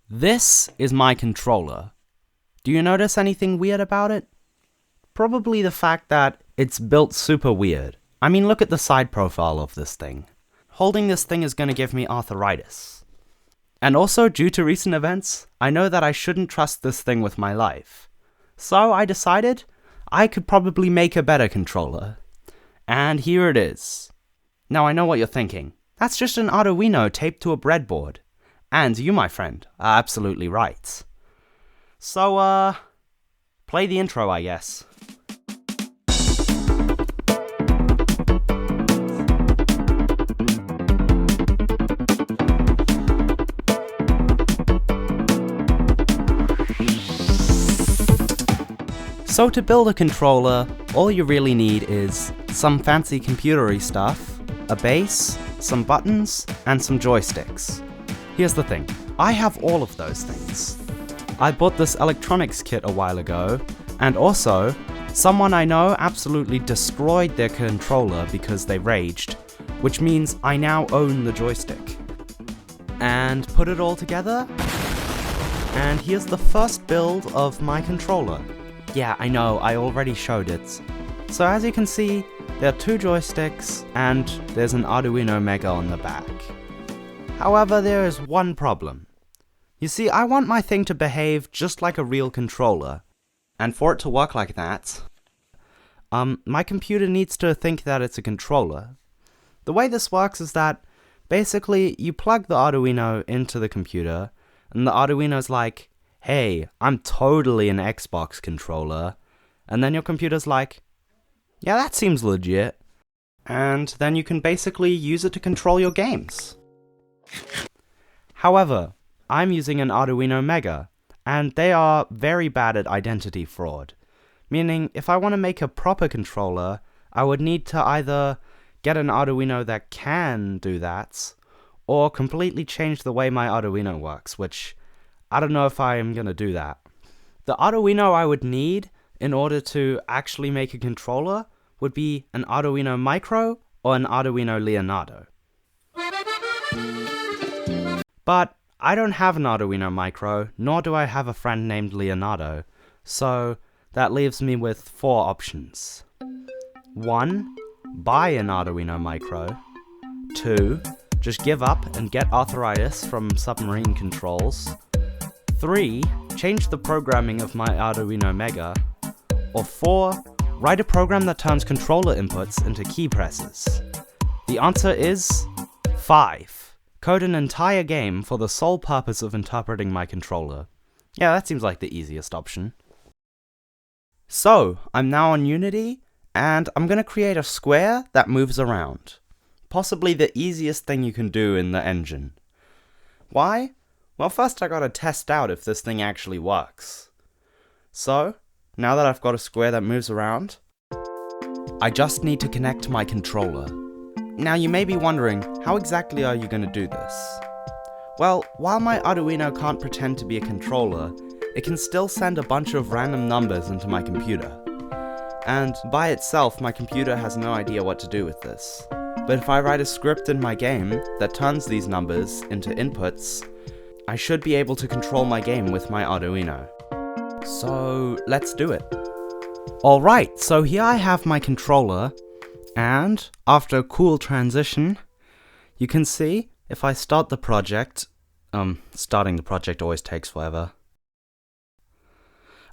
This is my controller. Do you notice anything weird about it? Probably the fact that it's built super weird. I mean, look at the side profile of this thing. Holding this thing is going to give me arthritis. And also, due to recent events, I know that I shouldn't trust this thing with my life. So I decided I could probably make a better controller. And here it is. Now I know what you're thinking. That's just an Arduino taped to a breadboard. And you, my friend, are absolutely right. So, play the intro, I guess. So to build a controller, all you really need is some fancy computery stuff, a base, some buttons, and some joysticks. Here's the thing, I have all of those things. I bought this electronics kit a while ago, and also, someone I know absolutely destroyed their controller because they raged, which means I now own the joystick. And put it all together, and here's the first build of my controller. Yeah, I know, I already showed it. So as you can see, there are two joysticks, and there's an Arduino Mega on the back. However, there is one problem. You see, I want my thing to behave just like a real controller. And for it to work like that, my computer needs to think that it's a controller. The way this works is that, basically, you plug the Arduino into the computer, and the Arduino's like, hey, I'm totally an Xbox controller. And then your computer's like, yeah, that seems legit. And then you can basically use it to control your games. However, I'm using an Arduino Mega, and they are very bad at identity fraud. Meaning, if I want to make a proper controller, I would need to either get an Arduino that can do that, or completely change the way my Arduino works, which I don't know if I am going to do that. The Arduino I would need in order to actually make a controller would be an Arduino Micro or an Arduino Leonardo. But I don't have an Arduino Micro, nor do I have a friend named Leonardo, so that leaves me with 4 options. 1. Buy an Arduino Micro. 2. Just give up and get arthritis from submarine controls. 3. Change the programming of my Arduino Mega. Or 4. Write a program that turns controller inputs into key presses. The answer is 5. Code an entire game for the sole purpose of interpreting my controller. Yeah, that seems like the easiest option. So, I'm now on Unity, and I'm gonna create a square that moves around. Possibly the easiest thing you can do in the engine. Why? Well, first I gotta test out if this thing actually works. So, now that I've got a square that moves around, I just need to connect my controller. Now you may be wondering, how exactly are you gonna do this? Well, while my Arduino can't pretend to be a controller, it can still send a bunch of random numbers into my computer. And by itself, my computer has no idea what to do with this. But if I write a script in my game that turns these numbers into inputs, I should be able to control my game with my Arduino. So, let's do it. Alright, so here I have my controller, and after a cool transition, you can see, if I start the project, starting the project always takes forever.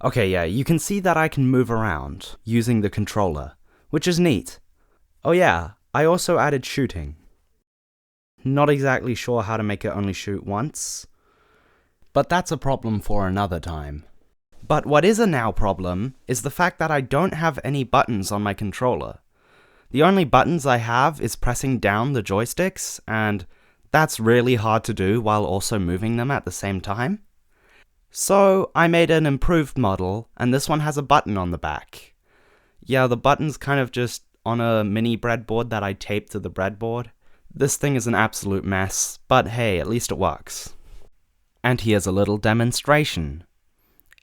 Okay, yeah, you can see that I can move around using the controller, which is neat. Oh yeah, I also added shooting. Not exactly sure how to make it only shoot once, but that's a problem for another time. But what is a now problem is the fact that I don't have any buttons on my controller. The only buttons I have is pressing down the joysticks, and that's really hard to do while also moving them at the same time. So I made an improved model, and this one has a button on the back. Yeah, the button's kind of just on a mini breadboard that I taped to the breadboard. This thing is an absolute mess, but hey, at least it works. And here's a little demonstration.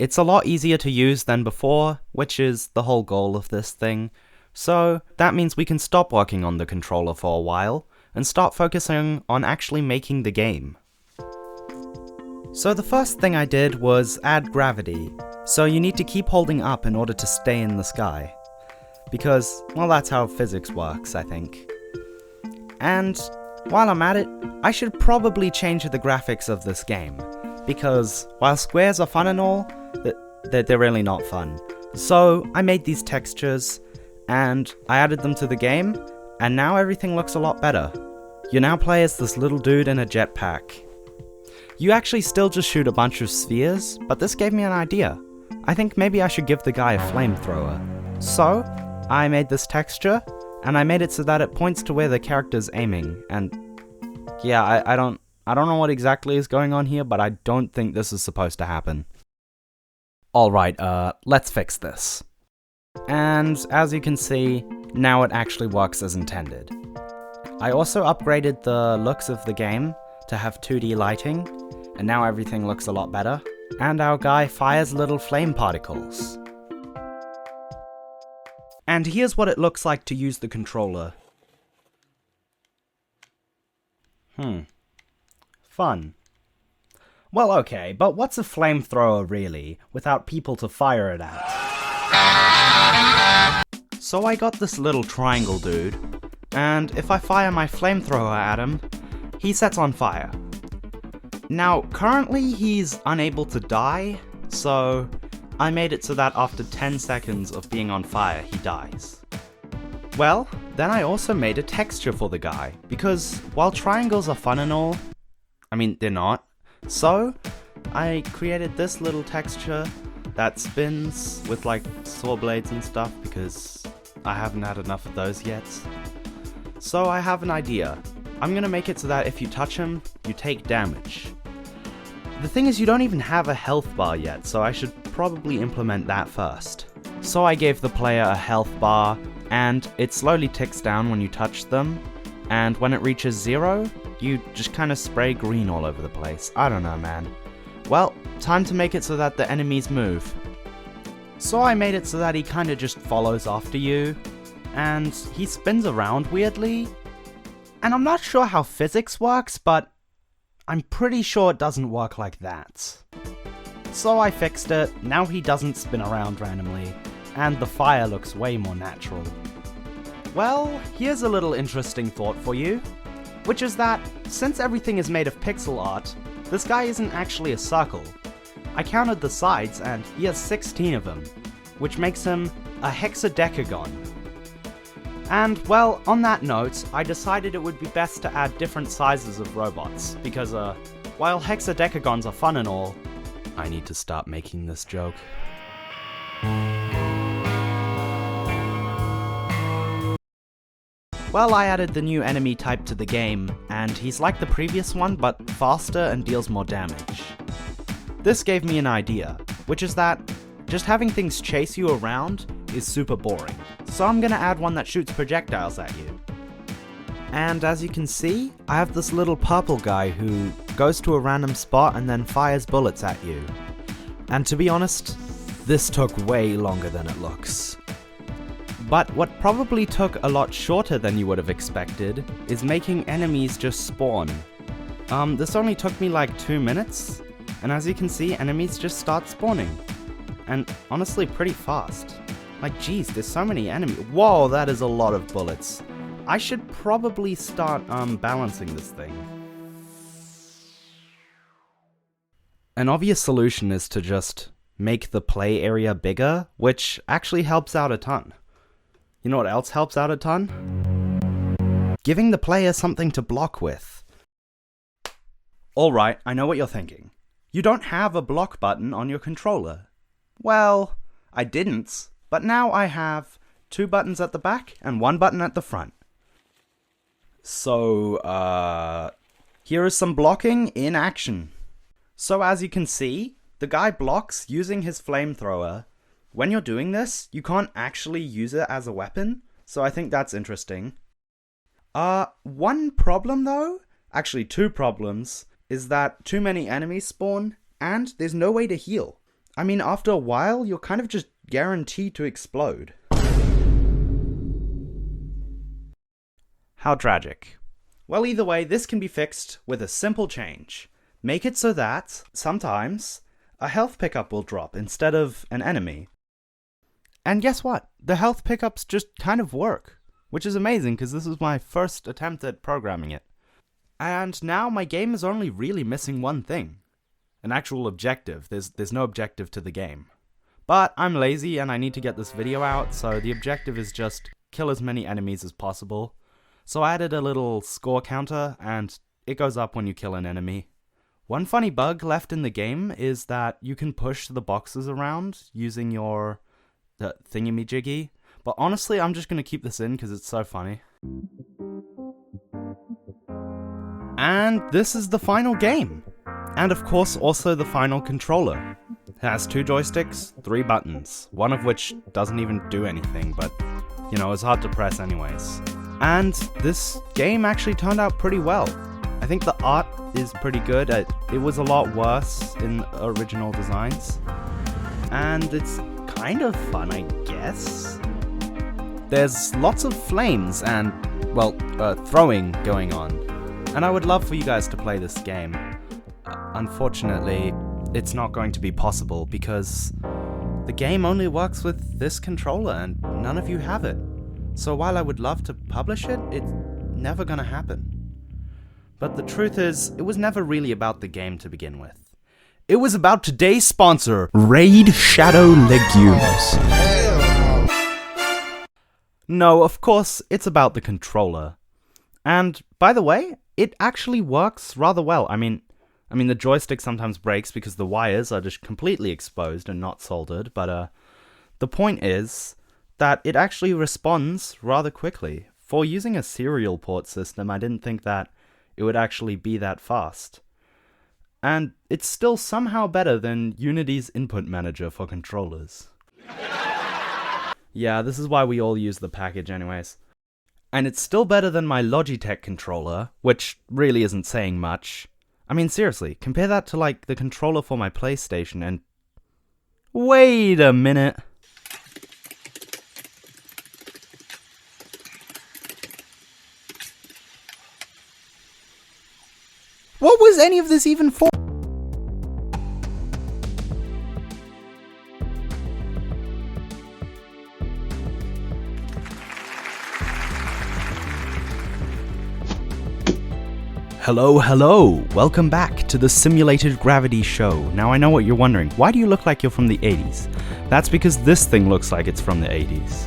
It's a lot easier to use than before, which is the whole goal of this thing. So that means we can stop working on the controller for a while, and start focusing on actually making the game. So the first thing I did was add gravity, so you need to keep holding up in order to stay in the sky. Because, well, that's how physics works, I think. And while I'm at it, I should probably change the graphics of this game, because while squares are fun and all, they're really not fun. So I made these textures, and I added them to the game, and now everything looks a lot better. You now play as this little dude in a jetpack. You actually still just shoot a bunch of spheres, but this gave me an idea. I think maybe I should give the guy a flamethrower. So, I made this texture, and I made it so that it points to where the character's aiming, and yeah, I don't know what exactly is going on here, but I don't think this is supposed to happen. Alright, let's fix this. And as you can see, now it actually works as intended. I also upgraded the looks of the game to have 2D lighting, and now everything looks a lot better. And our guy fires little flame particles. And here's what it looks like to use the controller. Fun. Well, okay, but what's a flamethrower really, without people to fire it at? So I got this little triangle dude, and if I fire my flamethrower at him, he sets on fire. Now, currently he's unable to die, so I made it so that after 10 seconds of being on fire, he dies. Well, then I also made a texture for the guy, because while triangles are fun and all, I mean, they're not. So, I created this little texture that spins with like saw blades and stuff, because I haven't had enough of those yet. So I have an idea. I'm gonna make it so that if you touch him, you take damage. The thing is, you don't even have a health bar yet, so I should probably implement that first. So I gave the player a health bar, and it slowly ticks down when you touch them, and when it reaches 0, you just kind of spray green all over the place. I don't know, man. Well, time to make it so that the enemies move. So I made it so that he kind of just follows after you, and he spins around weirdly. And I'm not sure how physics works, but I'm pretty sure it doesn't work like that. So I fixed it, now he doesn't spin around randomly, and the fire looks way more natural. Well, here's a little interesting thought for you, which is that, since everything is made of pixel art, this guy isn't actually a circle. I counted the sides, and he has 16 of them, which makes him a hexadecagon. And, well, on that note, I decided it would be best to add different sizes of robots, because, while hexadecagons are fun and all, I need to stop making this joke. Well, I added the new enemy type to the game, and he's like the previous one, but faster and deals more damage. This gave me an idea, which is that just having things chase you around is super boring. So I'm gonna add one that shoots projectiles at you. And as you can see, I have this little purple guy who goes to a random spot and then fires bullets at you. And to be honest, this took way longer than it looks. But what probably took a lot shorter than you would have expected is making enemies just spawn. This only took me like 2 minutes, and as you can see, enemies just start spawning. And honestly, pretty fast. Like, geez, there's so many enemies. Whoa, that is a lot of bullets. I should probably start balancing this thing. An obvious solution is to just make the play area bigger, which actually helps out a ton. You know what else helps out a ton? Giving the player something to block with. Alright, I know what you're thinking. You don't have a block button on your controller. Well, I didn't, but now I have 2 buttons at the back and 1 button at the front. So, here is some blocking in action. So as you can see, the guy blocks using his flamethrower. When you're doing this, you can't actually use it as a weapon, so I think that's interesting. One problem though, actually 2 problems, is that too many enemies spawn, and there's no way to heal. I mean, after a while, you're kind of just guaranteed to explode. How tragic. Well, either way, this can be fixed with a simple change. make it so that, sometimes, a health pickup will drop instead of an enemy. And guess what? The health pickups just kind of work, which is amazing because this was my first attempt at programming it. And now my game is only really missing one thing. An actual objective. There's no objective to the game. But I'm lazy and I need to get this video out, so the objective is just kill as many enemies as possible. So I added a little score counter, and it goes up when you kill an enemy. One funny bug left in the game is that you can push the boxes around using your thingamajiggy. But honestly, I'm just going to keep this in because it's so funny. And this is the final game. And of course, also the final controller. It has 2 joysticks, 3 buttons, one of which doesn't even do anything, but, you know, it's hard to press anyways. And this game actually turned out pretty well. I think the art is pretty good. It was a lot worse in original designs. And it's kind of fun, I guess. There's lots of flames and, well, throwing going on. And I would love for you guys to play this game. Unfortunately, it's not going to be possible because the game only works with this controller and none of you have it. So while I would love to publish it, it's never gonna happen. But the truth is, it was never really about the game to begin with. It was about today's sponsor, Raid Shadow Legumes. No, of course, it's about the controller. And, by the way, it actually works rather well. I mean, the joystick sometimes breaks because the wires are just completely exposed and not soldered, but the point is that it actually responds rather quickly. For using a serial port system, I didn't think that it would actually be that fast. And it's still somehow better than Unity's input manager for controllers. Yeah, this is why we all use the package anyways. And it's still better than my Logitech controller, which really isn't saying much. I mean, seriously, compare that to, like, the controller for my PlayStation and... Wait a minute. What was any of this even for? Hello, welcome back to the Simulated Gravity Show. Now I know what you're wondering, why do you look like you're from the 80s? That's because this thing looks like it's from the 80s.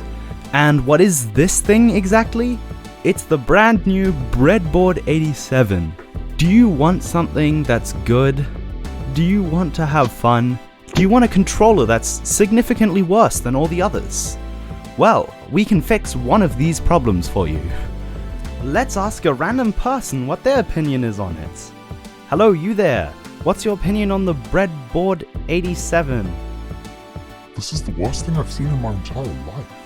And what is this thing exactly? It's the brand new Breadboard 87. Do you want something that's good? Do you want to have fun? Do you want a controller that's significantly worse than all the others? Well, we can fix one of these problems for you. Let's ask a random person what their opinion is on it. Hello, you there. What's your opinion on the Breadboard 87? This is the worst thing I've seen in my entire life.